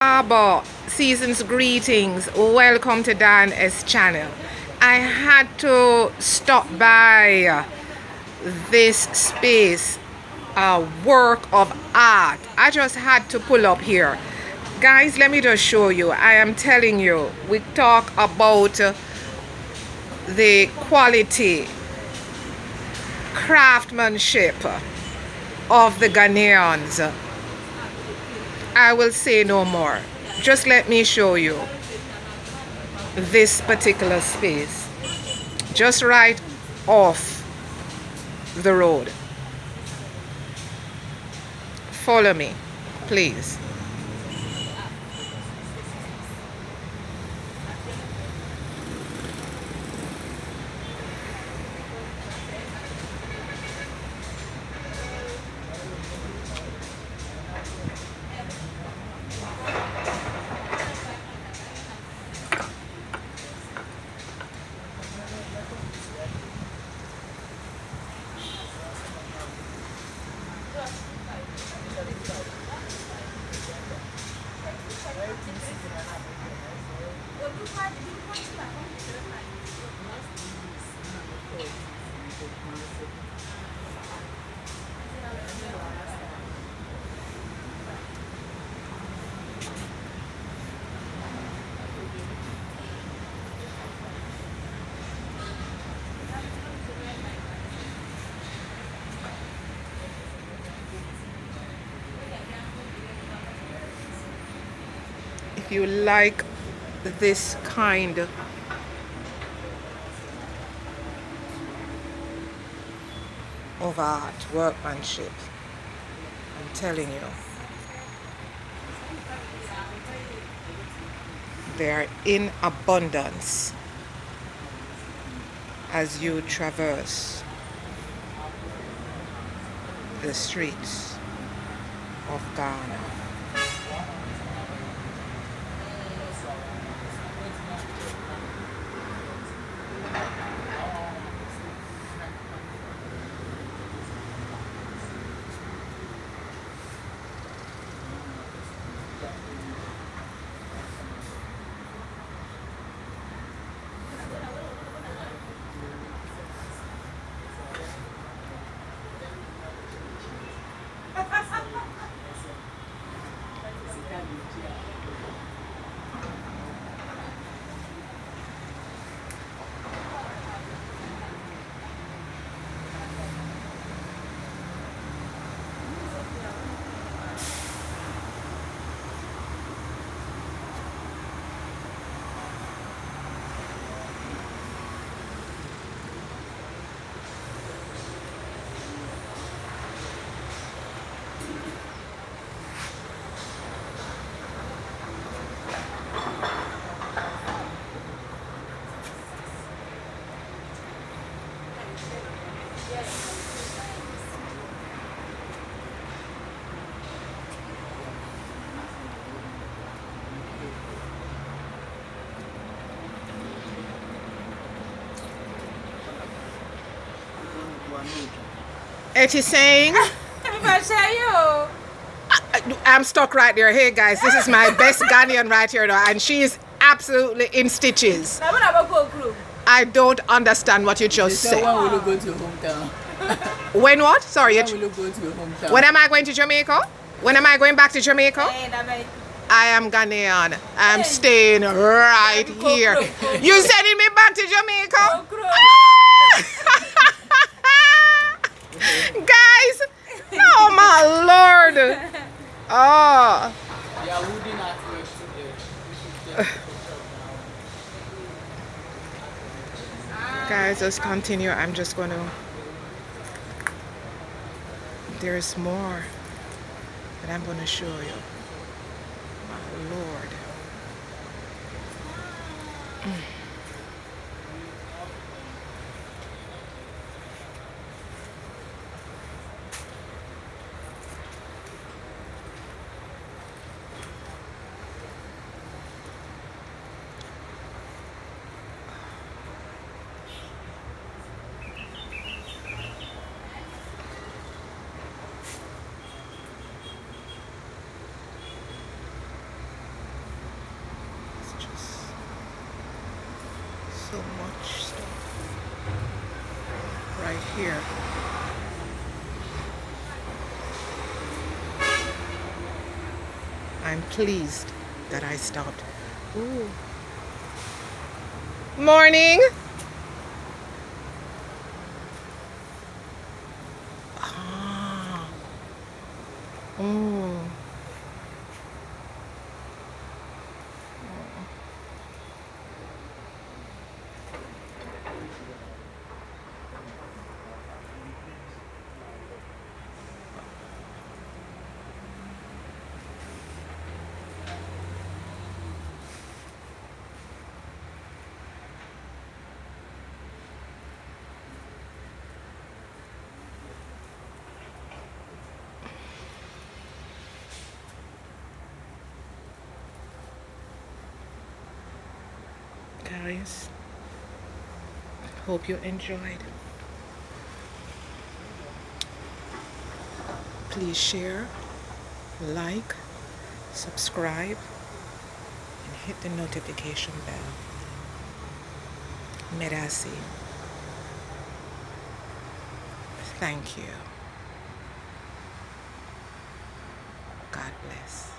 Harbour, season's greetings. Welcome to Dan S channel. I had to stop by this space, a work of art. I just had to pull up here. Guys, let me just show you. I am telling you, we talk about the quality, craftsmanship of the Ghanaians. I will say no more. Just let me show you this particular space. Just right off the road. Follow me, please. If you like this kind of art, workmanship, I'm telling you, they're in abundance as you traverse the streets of Ghana. Etty saying, I'm stuck right there. Hey guys, this is my best Ghanaian right here now, and she is absolutely in stitches. I don't understand what you just said. When will you go to your hometown? When what? Sorry. When will you go to your hometown? When am I going to Jamaica? When am I going back to Jamaica? I am Ghanaian. I'm staying right here. You sending me back to Jamaica? Guys, oh my Lord. Oh. Yeah, wooden artworks today. Guys, let's continue. I'm just going to... There's more that I'm going to show you. My Lord. So much stuff right here. I'm pleased that I stopped. Ooh. Morning. Ah. Mm. Guys, hope you enjoyed. Please share, like, subscribe, and hit the notification bell. Merasi. Thank you. God bless.